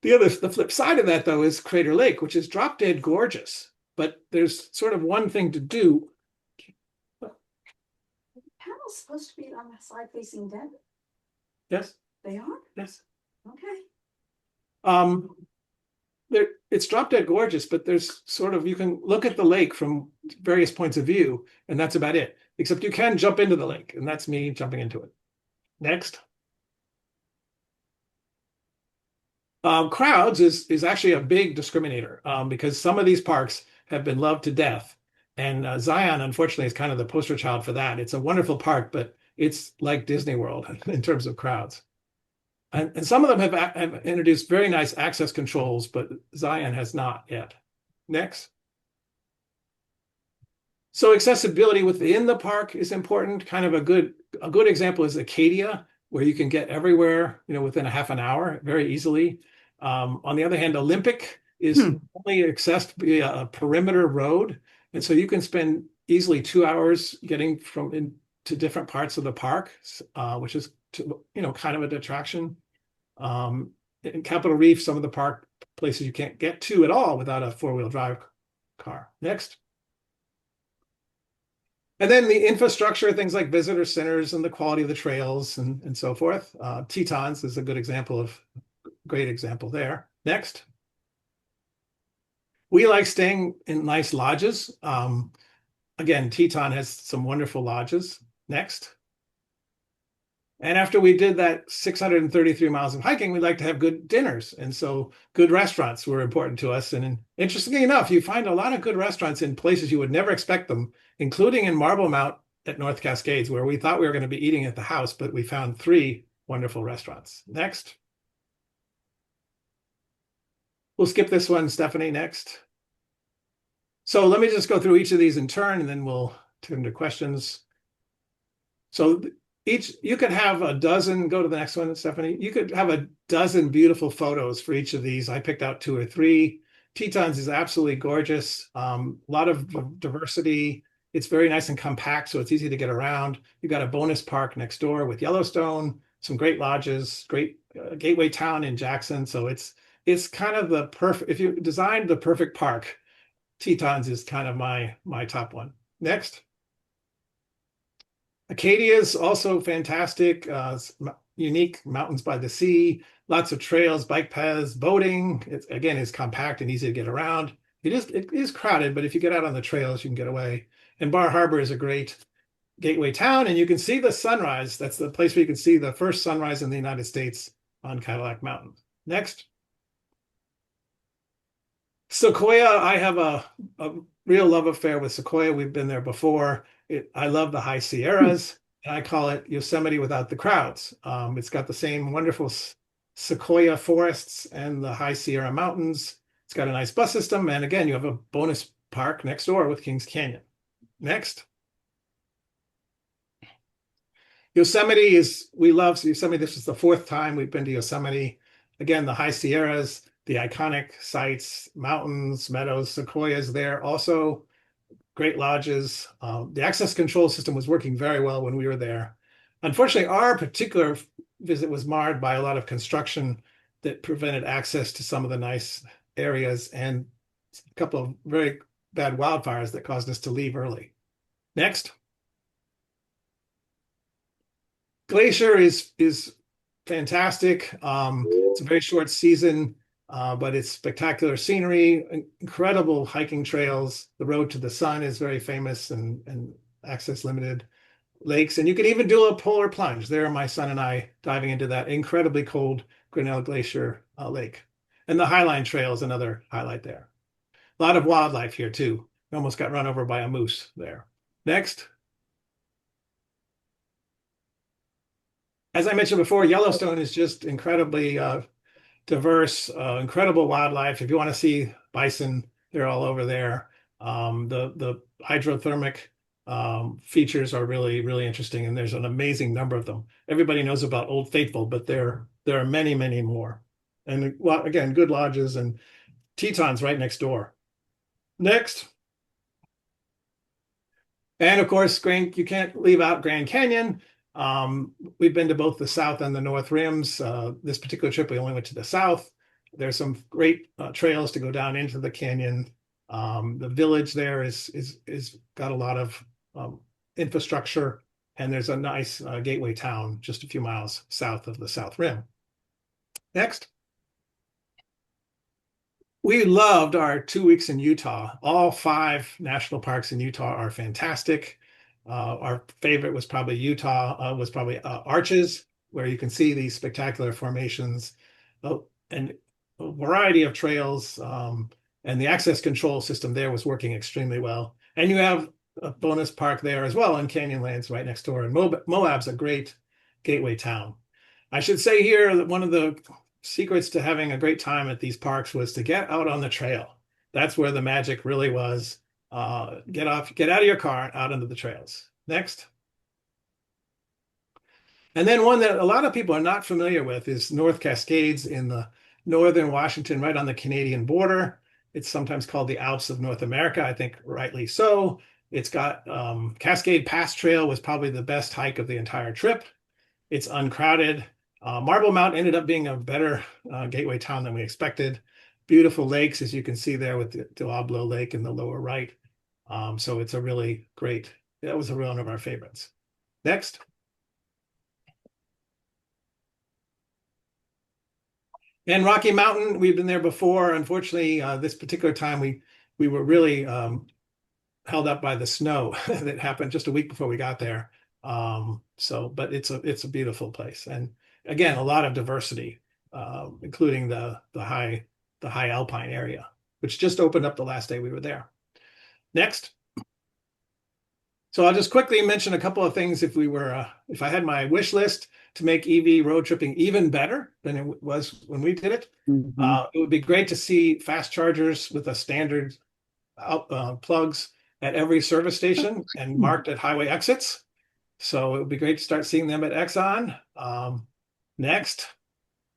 The flip side of that, though, is Crater Lake, which is drop dead gorgeous. But there's sort of one thing to do. all supposed to be on the side facing Denver? Yes, They are? yes. Okay. Um, it's drop dead gorgeous, but there's sort of, you can look at the lake from various points of view, and that's about it. Except you can jump into the lake, and that's me jumping into it. Next. Crowds is actually a big discriminator because some of these parks have been loved to death. And Zion, unfortunately, is kind of the poster child for that. It's a wonderful park, but it's like Disney World in terms of crowds. And some of them have introduced very nice access controls, but Zion has not yet. Next. So accessibility within the park is important. Kind of a good example is Acadia, where you can get everywhere, within a half an hour very easily. On the other hand, Olympic is only accessed via a perimeter road, and so you can spend easily 2 hours getting from into different parts of the park, which is kind of a detraction. In Capitol Reef, some of the park places you can't get to at all without a four-wheel drive car. Next. And then the infrastructure, things like visitor centers and the quality of the trails and so forth. Tetons is a great example there. Next. We like staying in nice lodges. Again, Teton has some wonderful lodges. Next. And after we did that 633 miles of hiking, we like to have good dinners. And so good restaurants were important to us. And interestingly enough, you find a lot of good restaurants in places you would never expect them, including in Marble Mount at North Cascades, where we thought we were going to be eating at the house, but we found 3 wonderful restaurants. Next. We'll skip this one, Stephanie. Next. So let me just go through each of these in turn, and then we'll turn to questions. So you could have a dozen, go to the next one, Stephanie. You could have a dozen beautiful photos for each of these. I picked out 2 or 3. Tetons is absolutely gorgeous. A lot of diversity. It's very nice and compact, so it's easy to get around. You've got a bonus park next door with Yellowstone, some great lodges, great gateway town in Jackson. So it's kind of the perfect, if you designed the perfect park, Tetons is kind of my top one. Next. Acadia is also fantastic, unique mountains by the sea, lots of trails, bike paths, boating. It's compact and easy to get around. It is crowded, but if you get out on the trails, you can get away. And Bar Harbor is a great gateway town, and you can see the sunrise. That's the place where you can see the first sunrise in the United States on Cadillac Mountain. Next. Sequoia, I have a real love affair with Sequoia. We've been there before. I love the high Sierras, and I call it Yosemite without the crowds. It's got the same wonderful Sequoia forests and the high Sierra Mountains. It's got a nice bus system, and again, you have a bonus park next door with Kings Canyon. Next. Yosemite we love Yosemite. This is the 4th time we've been to Yosemite. Again, the high Sierras, the iconic sites, mountains, meadows, sequoias there. Also, great lodges. The access control system was working very well when we were there. Unfortunately, our particular visit was marred by a lot of construction that prevented access to some of the nice areas and a couple of very bad wildfires that caused us to leave early. Next. Glacier is fantastic. It's a very short season, but it's spectacular scenery, incredible hiking trails. The road to the sun is very famous and access limited. Lakes, and you can even do a polar plunge. There, my son and I diving into that incredibly cold Grinnell Glacier lake. And the Highline Trail is another highlight there. A lot of wildlife here too. We almost got run over by a moose there. Next. As I mentioned before, Yellowstone is just incredibly diverse, incredible wildlife. If you want to see bison, they're all over there. The hydrothermic features are really, really interesting, and there's an amazing number of them. Everybody knows about Old Faithful, but there are many, many more. And well, again, good lodges and Tetons right next door. Next. And of course, you can't leave out Grand Canyon. We've been to both the South and the North Rims. This particular trip, we only went to the South. There's some great trails to go down into the canyon. The village there is got a lot of infrastructure, and there's a nice gateway town just a few miles south of the South Rim. Next. We loved our 2 weeks in Utah. All 5 national parks in Utah are fantastic. Our favorite was probably Arches, where you can see these spectacular formations and a variety of trails. And the access control system there was working extremely well. And you have a bonus park there as well in Canyonlands right next door. And Moab's a great gateway town. I should say here that one of the secrets to having a great time at these parks was to get out on the trail. That's where the magic really was. Get out of your car and out into the trails. Next. And then one that a lot of people are not familiar with is North Cascades in the northern Washington, right on the Canadian border. It's sometimes called the Alps of North America, I think rightly so. It's got Cascade Pass Trail was probably the best hike of the entire trip. It's uncrowded. Marble Mount ended up being a better gateway town than we expected. Beautiful lakes, as you can see there with the Diablo Lake in the lower right. So it's a really great, that was one of our favorites. Next. And Rocky Mountain, we've been there before. Unfortunately, this particular time we were really held up by the snow that happened just a week before we got there. But it's a beautiful place, and again, a lot of diversity, including the high alpine area, which just opened up the last day we were there. Next. So I'll just quickly mention a couple of things if I had my wish list to make EV road tripping even better than it was when we did it. It would be great to see fast chargers with a standard plugs at every service station and marked at highway exits. So it would be great to start seeing them at Exxon. Next.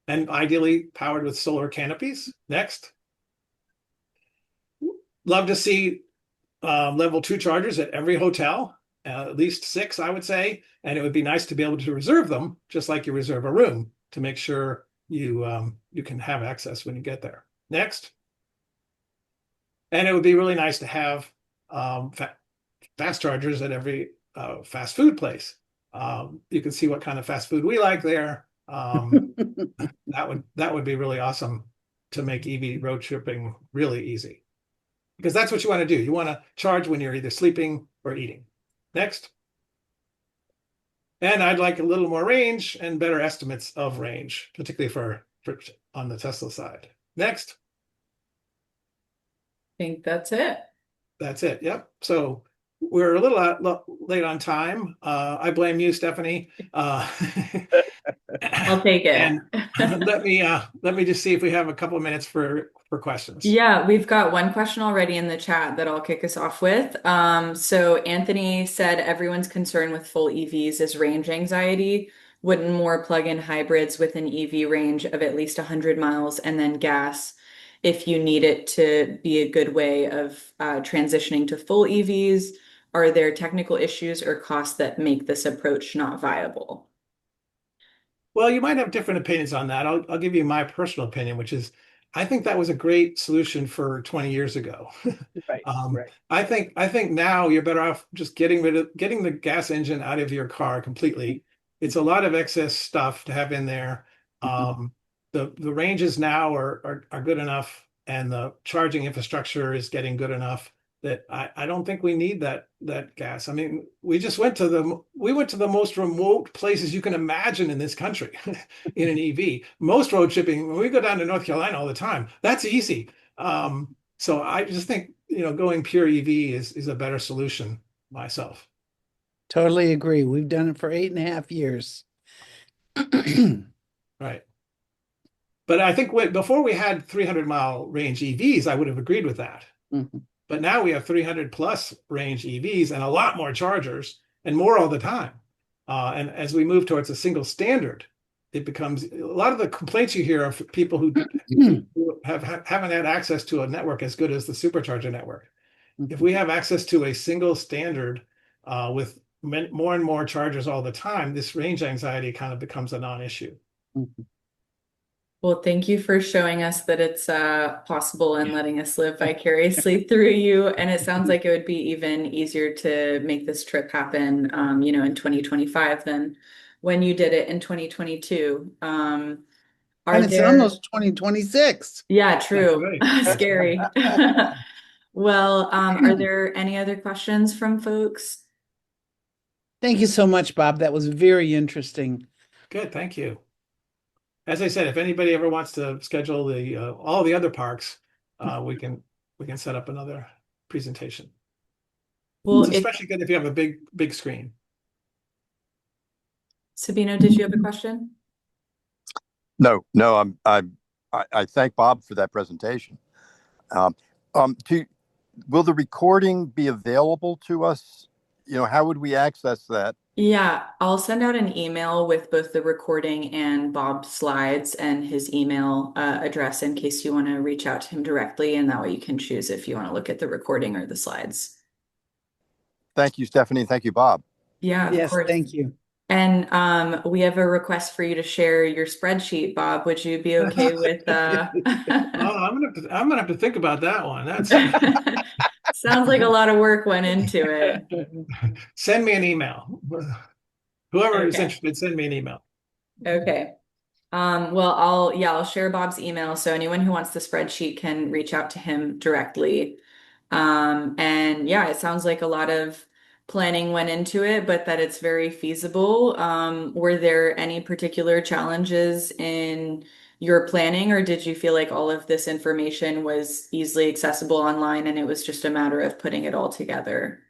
And ideally powered with solar canopies. Next. Love to see level 2 chargers at every hotel, at least 6, I would say. And it would be nice to be able to reserve them, just like you reserve a room, to make sure you can have access when you get there. Next. And it would be really nice to have fast chargers at every fast food place. You can see what kind of fast food we like there. That would be really awesome to make EV road tripping really easy, because that's what you want to do. You want to charge when you're either sleeping or eating. Next. And I'd like a little more range and better estimates of range, particularly for on the Tesla side. Next. I think that's it. That's it. Yep. So we're a little late on time. I blame you, Stephanie. I'll take it. And let me just see if we have a couple of minutes for questions. Yeah, we've got one question already in the chat that I'll kick us off with. So Anthony said everyone's concern with full EVs is range anxiety. Wouldn't more plug-in hybrids with an EV range of at least 100 miles and then gas, if you need it to be a good way of transitioning to full EVs? Are there technical issues or costs that make this approach not viable? Well, you might have different opinions on that. I'll give you my personal opinion, which is I think that was a great solution for 20 years ago. Right. I think now you're better off just getting the gas engine out of your car completely. It's a lot of excess stuff to have in there. The ranges now are good enough, and the charging infrastructure is getting good enough that I don't think we need that gas. I mean, we went to the most remote places you can imagine in this country in an EV. Most road tripping, when we go down to North Carolina all the time, that's easy. So I just think, going pure EV is a better solution myself. Totally agree. We've done it for 8.5 years. Right. But I think before we had 300-mile range EVs, I would have agreed with that. But now we have 300 plus range EVs and a lot more chargers and more all the time. And as we move towards a single standard, it becomes a lot of the complaints you hear of people who haven't had access to a network as good as the supercharger network. If we have access to a single standard with more and more chargers all the time, this range anxiety kind of becomes a non-issue. Well, thank you for showing us that it's possible and letting us live vicariously through you. And it sounds like it would be even easier to make this trip happen, in 2025 than when you did it in 2022. Are And it's there, almost 2026. yeah, That's true. right. That's right. Scary. Well, are there any other questions from folks? Thank you so much, Bob. That was very interesting. Good. Thank you. As I said, if anybody ever wants to schedule the all the other parks, we can set up another presentation. Well, It's if especially good if you have a big screen. Sabino, did you have a question? No, no, I thank Bob for that presentation. Um, to, will the recording be available to us? How would we access that? Yeah, I'll send out an email with both the recording and Bob's slides and his email address in case you want to reach out to him directly, and that way you can choose if you want to look at the recording or the slides. Thank you, Stephanie. Thank you, Bob. Yeah, of Yes, course. thank you. And we have a request for you to share your spreadsheet, Bob. Would you be okay with Oh, I'm gonna have to think about that one. That's Sounds like a lot of work went into it. send me an email. Whoever is Okay. interested, send me an email. Okay. Well, I'll share Bob's email so anyone who wants the spreadsheet can reach out to him directly. And yeah, it sounds like a lot of planning went into it, but that it's very feasible. Were there any particular challenges in your planning, or did you feel like all of this information was easily accessible online and it was just a matter of putting it all together?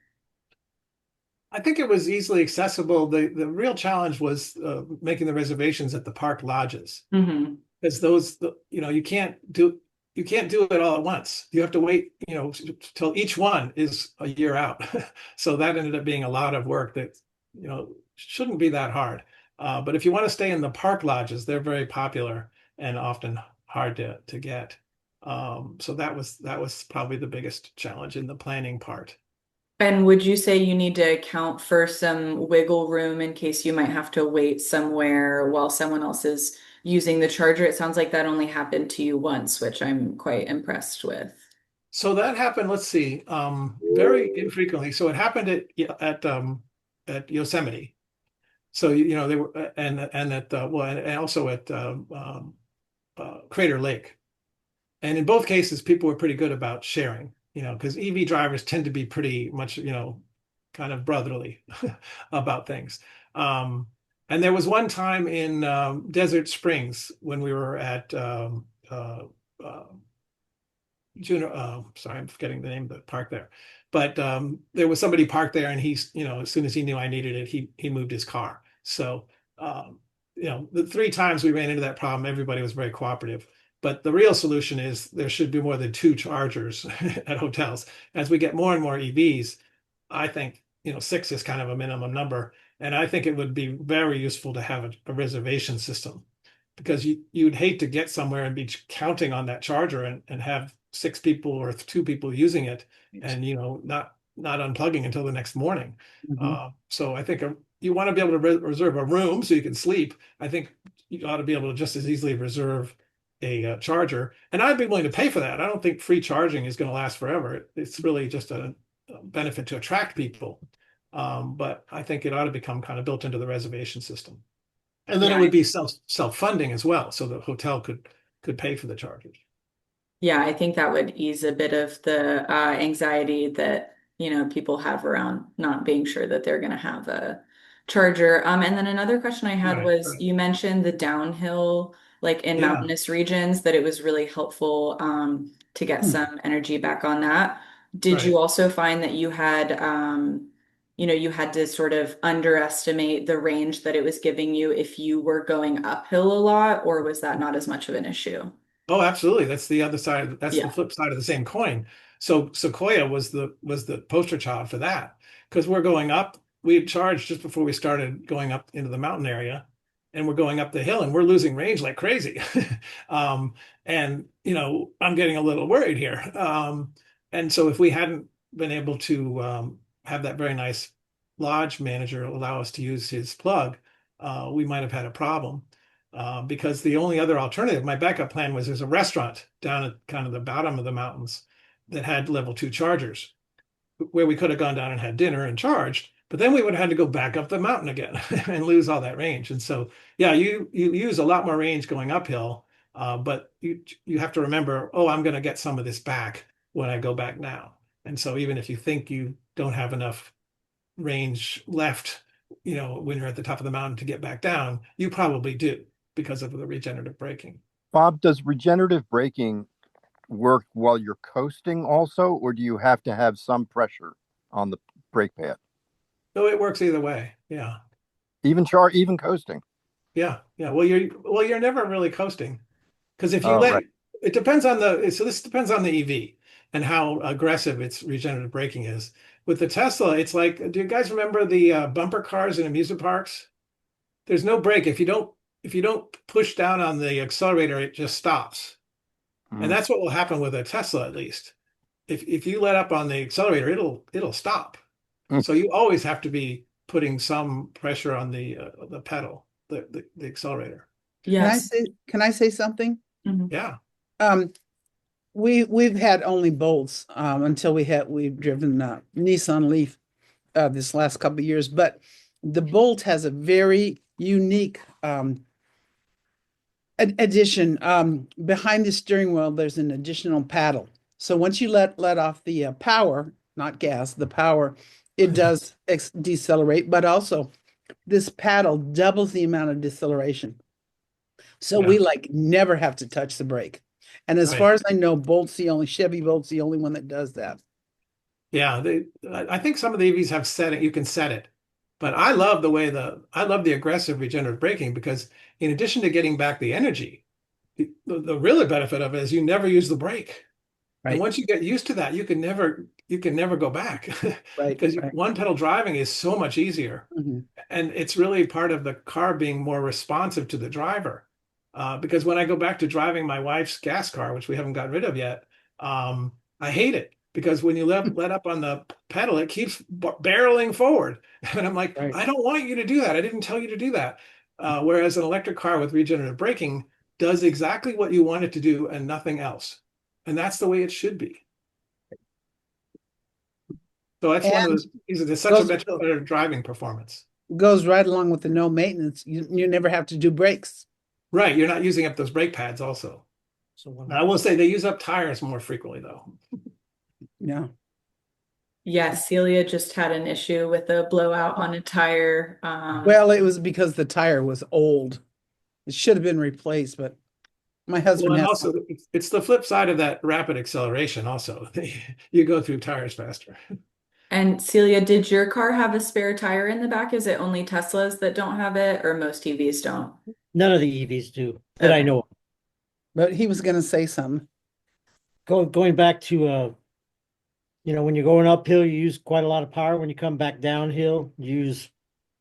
I think it was easily accessible. The real challenge was making the reservations at the park lodges. Hmm. Because you can't do it all at once. You have to wait, till each one is a year out. So that ended up being a lot of work that, shouldn't be that hard. But if you want to stay in the park lodges, they're very popular and often hard to get. So that was probably the biggest challenge in the planning part. And would you say you need to account for some wiggle room in case you might have to wait somewhere while someone else is using the charger? It sounds like that only happened to you once, which I'm quite impressed with. So that happened, let's see, very infrequently. So it happened at Yosemite. So they were and at well and also at Crater Lake. And in both cases, people were pretty good about sharing, because EV drivers tend to be pretty much, kind of brotherly about things. Um, and there was one time in Desert Springs when we were at uh, Juno, sorry, I'm forgetting the name of the park there. But there was somebody parked there, and he's, as soon as he knew I needed it, he moved his car. So, um, the three times we ran into that problem, everybody was very cooperative. But the real solution is there should be more than two chargers at hotels. As we get more and more EVs, I think, six is kind of a minimum number. And I think it would be very useful to have a reservation system, because you'd hate to get somewhere and be counting on that charger and have six people or two people using it and not unplugging until the next morning. Mhm. So I think you want to be able to reserve a room so you can sleep. I think you ought to be able to just as easily reserve a charger, and I'd be willing to pay for that. I don't think free charging is going to last forever. It's really just a benefit to attract people. But I think it ought to become kind of built into the reservation system. And then it Yeah, would be self-funding as well, so the hotel could pay for the charges. yeah, I think that would ease a bit of the anxiety that, people have around not being sure that they're going to have a charger. And then another question I had Right, was right. you mentioned the downhill, like in Yeah. mountainous regions, that it was really helpful to get Hmm. some energy back on that. Did you Right. also find that you had to sort of underestimate the range that it was giving you if you were going uphill a lot, or was that not as much of an issue? Oh, absolutely. That's the other side. That's the Yeah. flip side of the same coin. So Sequoia was the poster child for that, because we're going up. We had charged just before we started going up into the mountain area, and we're going up the hill, and we're losing range like crazy. um, and I'm getting a little worried here. And so if we hadn't been able to have that very nice lodge manager allow us to use his plug, we might have had a problem. because the only other alternative, my backup plan was there's a restaurant down at kind of the bottom of the mountains that had level 2 chargers where we could have gone down and had dinner and charged, but then we would have had to go back up the mountain again and lose all that range. And so, yeah, you use a lot more range going uphill, but you have to remember, oh, I'm going to get some of this back when I go back now. And so even if you think you don't have enough range left, when you're at the top of the mountain to get back down, you probably do because of the regenerative braking. Bob, does regenerative braking work while you're coasting also, or do you have to have some pressure on the brake pad? No, it works either way. Yeah. Even coasting. Yeah. Yeah. Well, you're never really coasting because if you Oh, let right. it this depends on the EV and how aggressive its regenerative braking is. With the Tesla, it's like, do you guys remember the bumper cars in amusement parks? There's no brake. If you don't push down on the accelerator, it just stops. And Mm. that's what will happen with a Tesla, at least. If you let up on the accelerator, it'll stop. Mm. So you always have to be putting some pressure on the pedal, the accelerator. Yes. Can I say something? Mhm. Yeah. We've had only Bolts until we've driven Nissan Leaf this last couple of years, but the Bolt has a very unique addition. Behind the steering wheel, there's an additional paddle. So once you let off the power, not gas, the power, it does decelerate, but also this paddle doubles the amount of deceleration. So Yeah. we like never have to touch the brake. And as Right. far as I know, Chevy Bolt's the only one that does that. Yeah, I think some of the EVs have set it. You can set it, but I love the aggressive regenerative braking because in addition to getting back the energy, the real benefit of it is you never use the brake. And Right. once you get used to that, you can never go back Right. because Right. one pedal driving is so much easier. Mhm. And it's really part of the car being more responsive to the driver. Because when I go back to driving my wife's gas car, which we haven't gotten rid of yet, I hate it because when you let up on the pedal, it keeps barreling forward. And I'm like, Right. I don't want you to do that. I didn't tell you to do that. Whereas an electric car with regenerative braking does exactly what you want it to do and nothing else. And that's the way it should be. So that's one of And the reasons it's such a goes much better driving performance. goes right along with the no maintenance. You never have to do brakes. Right, you're not using up those brake pads also. Now, I will say they use up tires more frequently though. Yeah. Yes, Celia just had an issue with a blowout on a tire. Well, it was because the tire was old. It should have been replaced, but my Well, husband and has also it's the flip side of that rapid acceleration also. You go through tires faster. And Celia, did your car have a spare tire in the back? Is it only Teslas that don't have it, or most EVs don't? None of the EVs do that I Okay. know of. but he was going to say something. Going back to when you're going uphill, you use quite a lot of power. When you come back downhill, you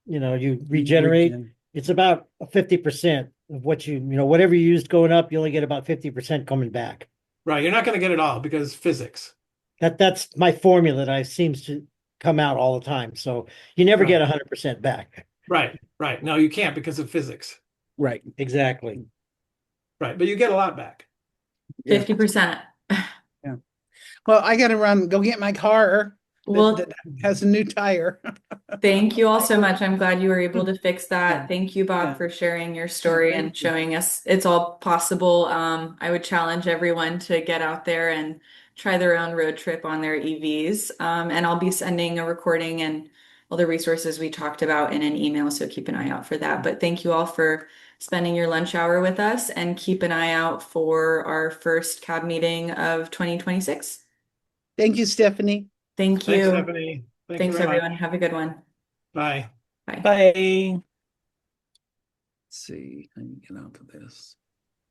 regenerate. It's about 50% of what whatever you used going up, you only get about 50% coming back. Right, you're not going to get it all because physics. That's my formula that seems to come out all the time. So you never get 100% back. Right, right. No, you can't because of physics. Right. Exactly. Right, but you get a lot back. 50%. Yeah. Well, I got to go get my car Well, that has a new tire. thank you all so much. I'm glad you were able to fix that. Yeah. Thank you, Bob, Yeah. for sharing your story thank and you. showing us it's all possible. I would challenge everyone to get out there and try their own road trip on their EVs. And I'll be sending a recording and all the resources we talked about in an email, so keep an eye out for that. But thank you all for spending your lunch hour with us, and keep an eye out for our first CAB meeting of 2026. Thank you, Stephanie. Thank Thanks, you. Stephanie. Thank you Thanks, very everyone. much. Have a good one. Bye. Bye. Bye. Let's see. I can get out of this.